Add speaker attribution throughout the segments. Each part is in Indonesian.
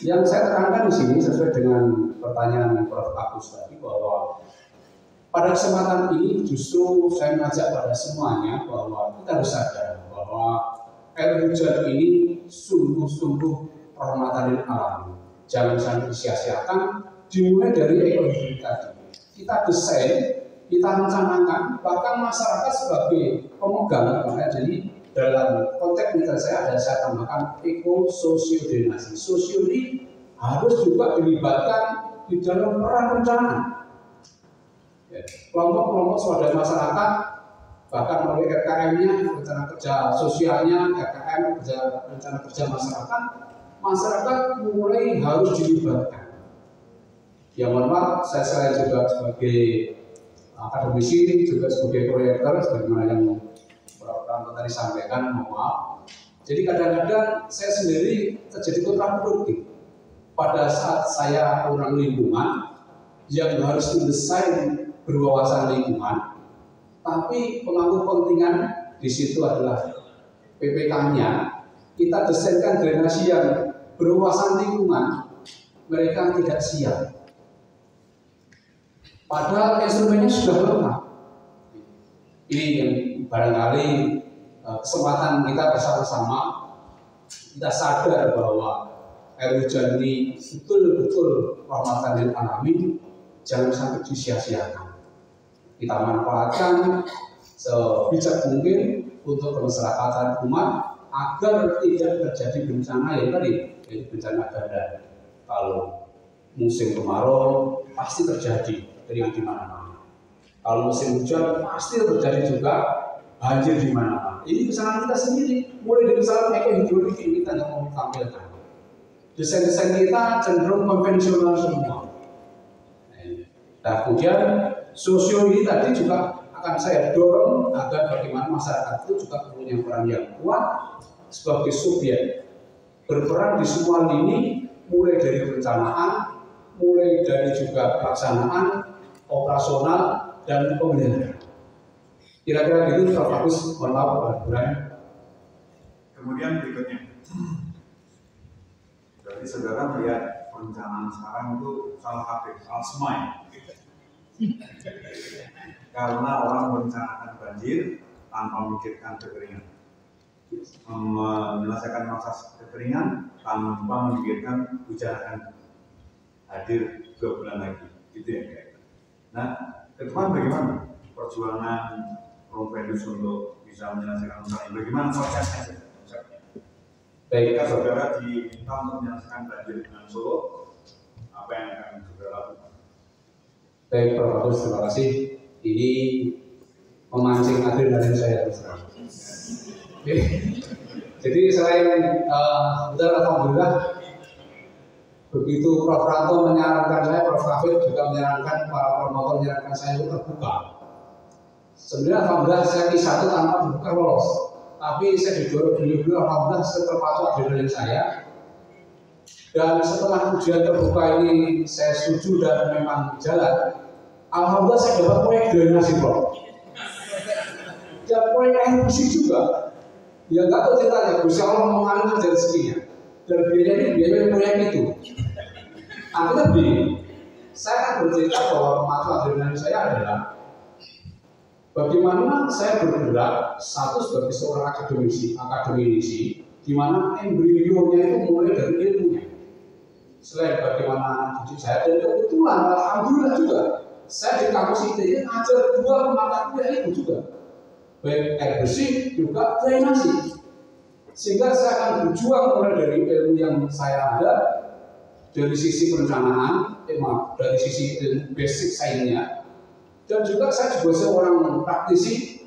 Speaker 1: Yang saya terangkan di sini sesuai dengan pertanyaan Prof. Agus tadi bahwa pada kesempatan ini justru saya mengajak pada semuanya bahwa kita harus sadar bahwa air hujan ini sungguh-sungguh rahmatan lil alamin. Jangan sampai disia-siakan. Dimulai dari ekonomi tadi. Kita desain, kita rencanakan, bahkan masyarakat sebagai pemegang, jadi dalam konteks minta saya ada saya tambahkan sosio-drenase. Sosio ini harus juga dilibatkan di dalam peran rencana. Kelompok-kelompok swadaya masyarakat, bahkan melalui RKM-nya, rencana kerja sosialnya, RKM, rencana kerja masyarakat mulai harus dilibatkan. Ya mohon maaf, saya juga sebagai akademisi, juga sebagai proyektor, sebagaimana yang Prof. Ranto tadi sampaikan, mohon maaf. Jadi kadang-kadang saya sendiri terjadi kontraproduktif. Pada saat saya orang lingkungan yang harus mendesain berwawasan lingkungan, tapi pemangku kepentingan di situ adalah PPK-nya, kita desainkan drainasi yang berwawasan lingkungan, mereka tidak siap. Padahal instrumennya sudah lengkap. Ini yang barangkali kesempatan kita bersama-sama kita sadar bahwa air hujan ini betul-betul rahmatan lil alamin, jangan sampai disia-siakan. Kita manfaatkan sebijak mungkin untuk kemasyarakatan umat agar tidak terjadi bencana yang tadi, yaitu bencana ganda. Kalau musim kemarau pasti terjadi dari yang di mana-mana. Kalau musim hujan pasti terjadi juga banjir di mana-mana. Ini kesalahan kita sendiri. Mulai dari kesalahan ekohidrolik ini kita nggak mau tampilkan. Desain-desain kita cenderung konvensional semua. Nah, kemudian sosio ini tadi juga akan saya dorong agar bagaimana masyarakat itu juga punya peran yang kuat sebagai subjek, berperan di semua lini, mulai dari perencanaan, mulai dari juga pelaksanaan, operasional, dan pemeliharaan. Kira-kira gitu, Prof. Agus, mohon maaf, Pak Brian.
Speaker 2: Kemudian berikutnya, berarti saudara melihat perencanaan sekarang itu salah kaprah, salah semai. Karena orang merencanakan banjir tanpa memikirkan kekeringan, menyelesaikan masa kekeringan tanpa memikirkan hujan akan hadir 2 bulan lagi, gitu ya. Nah, ke depan bagaimana perjuangan Provenus untuk bisa menyelesaikan masalah ini? Bagaimana prosesnya?
Speaker 1: Baik,
Speaker 2: jika saudara diminta untuk menyelesaikan banjir dengan Solo, apa yang akan saudara lakukan?
Speaker 1: Baik, Prof. Agus, terima kasih. Ini memancing adrenalin saya terus terang. Jadi selain alhamdulillah begitu Prof. Ranto menyarankan saya, Prof. Hafid juga menyarankan, para promotor menyarankan saya untuk terbuka. Sebenarnya alhamdulillah saya kisah itu tanpa terbuka lolos, tapi saya didorong beliau alhamdulillah terpacu adrenalin saya. Dan setelah ujian terbuka ini saya setuju dan memang jalan, alhamdulillah saya dapat proyek drainasi, Prof. Dan proyek air bersih juga. Ya nggak tahu ceritanya, Gusti Allah mengalir dari rezekinya. Dan biayanya biaya proyek itu. Akhirnya begini, saya akan bercerita bahwa pemacu adrenalin saya adalah bagaimana saya bergerak satu sebagai seorang akademisi, di mana embrionya itu mulai dari ilmunya. Selain bagaimana didik saya, dan kebetulan alhamdulillah juga saya di kampus ITB ngajar 2 mata kuliah itu juga, baik air bersih juga drainasi. Sehingga saya akan berjuang mulai dari ilmu yang saya ada, dari sisi perencanaan, dari sisi ilmu basic sainsnya, dan juga saya juga seorang praktisi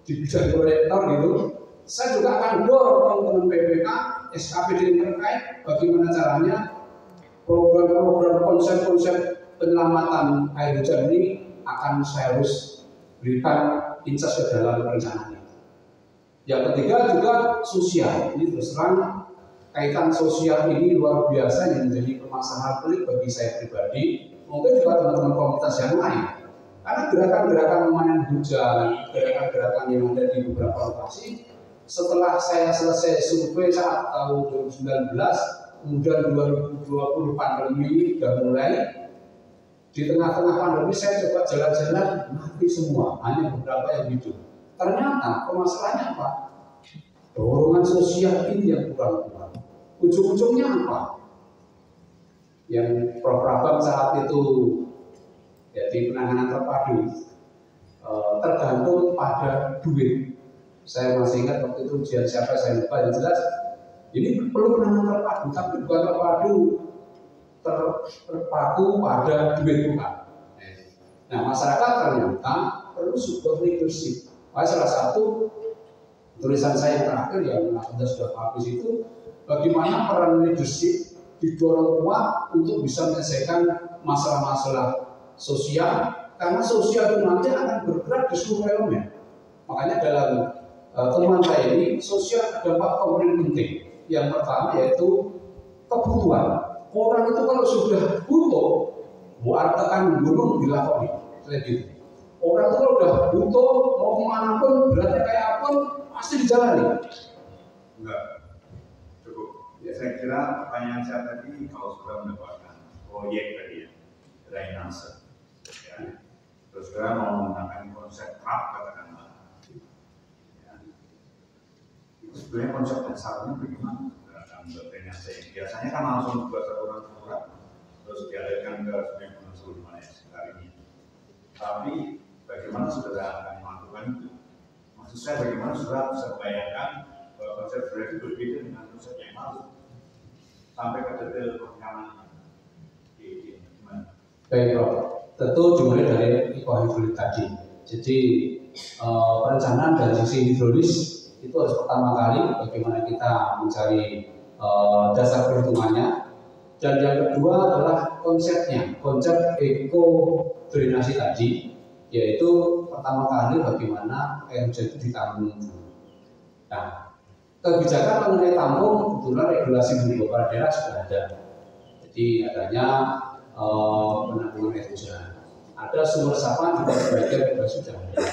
Speaker 1: di bidang proyektor gitu. Saya juga akan dorong teman-teman PPK, SKPD terkait bagaimana caranya program-program konsep-konsep penyelamatan air hujan ini akan saya harus berikan insight ke dalam perencanaan. Yang ketiga juga sosial. Ini terus terang kaitan sosial ini luar biasa yang menjadi permasalahan pelik bagi saya pribadi, mungkin juga teman-teman komunitas yang lain. Karena gerakan-gerakan memanen hujan, gerakan-gerakan yang ada di beberapa lokasi, setelah saya selesai survei saat tahun 2019, kemudian 2020 pandemi sudah mulai. Di tengah-tengah pandemi saya coba jalan-jalan, mati semua, hanya beberapa yang hidup. Ternyata permasalahannya apa? Dorongan sosial ini yang kurang-kurang. Ujung-ujungnya apa? Yang Prof. Prabang saat itu jadi penanganan terpadu tergantung pada duit. Saya masih ingat waktu itu ujian siapa saya lupa, yang jelas ini perlu penanganan terpadu, tapi bukan terpadu terpaku pada duit bukan. Nah, masyarakat ternyata perlu support leadership. Salah satu tulisan saya yang terakhir yang sudah habis itu, bagaimana peran leadership didorong kuat untuk bisa menyelesaikan masalah-masalah sosial, karena sosial itu nanti akan bergerak di seluruh elemen. Makanya dalam temuan saya ini, sosial ada 4 komponen penting. Yang pertama yaitu kebutuhan. Orang itu kalau sudah butuh, buat tekan gunung dilakoni. Kayak gitu. Orang itu kalau udah butuh, mau kemana pun, beratnya kayak apa pun, pasti dijalani.
Speaker 2: Enggak, cukup. Ya, saya kira pertanyaan saya tadi kalau sudah mendapatkan proyek tadi ya, drainase, ya, terus sudah mau menggunakan konsep trap katakanlah, ya, itu sebenarnya konsep dasarnya bagaimana dalam drainase? Biasanya kan langsung buat saluran-saluran, terus dialirkan ke sungai penusul di mana sekitar ini. Tapi bagaimana saudara akan melakukan itu? Maksud saya bagaimana saudara bisa bayangkan konsep itu berbeda dengan konsep yang lalu sampai ke detail perencanaan.
Speaker 1: Baik, Prof. Tentu dimulai dari ekohidrolik tadi. Jadi perencanaan dari sisi hidrolis itu harus pertama kali bagaimana kita mencari dasar perhitungannya, dan yang kedua adalah konsepnya, konsep eko drainasi tadi, yaitu pertama kali bagaimana air hujan itu ditampung. Nah, kebijakan mengenai tampung kebetulan regulasi di beberapa daerah sudah ada. Jadi adanya penampungan air hujan, ada sumber resapan juga sebagian regulasi sudah ada.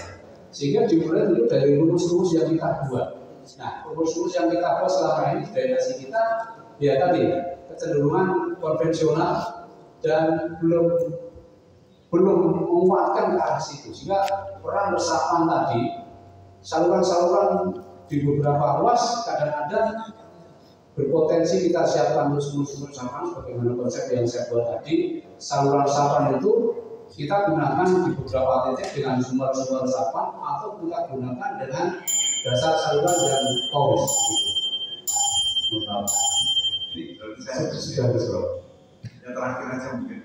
Speaker 1: Sehingga dimulai dulu dari rumus-rumus yang kita buat. Nah, rumus-rumus yang kita buat selama ini drainasi kita, ya tadi kecenderungan konvensional dan belum menguatkan ke arah situ, sehingga peran resapan tadi, saluran-saluran di beberapa ruas kadang-kadang berpotensi kita siapkan untuk sumber-sumber resapan, bagaimana konsep yang saya buat tadi. Saluran resapan itu kita gunakan di beberapa titik dengan sumber-sumber resapan, atau kita gunakan dengan dasar saluran yang porous.
Speaker 2: Jadi, saya sudah yang terakhir aja mungkin.